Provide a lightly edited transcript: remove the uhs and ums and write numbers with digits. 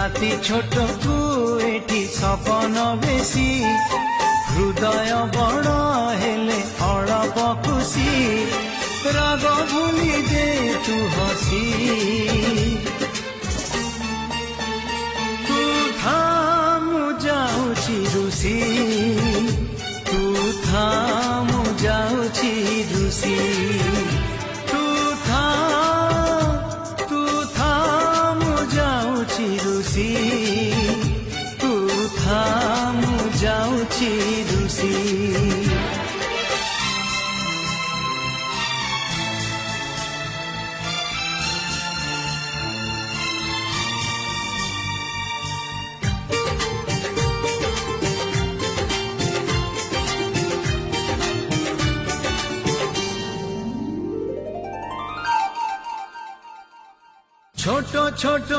রাতি ছোটকু এটি সপন বেশি হৃদয় বড় হেলে অড়প খুশি রাগ ভুলি দে তু হসি তু থামু যাউছি রুষি তু থামু যাউছি রুষি তু থামু যাউছি রুষি তু থামু যাউছি রুষি ছোট ছোট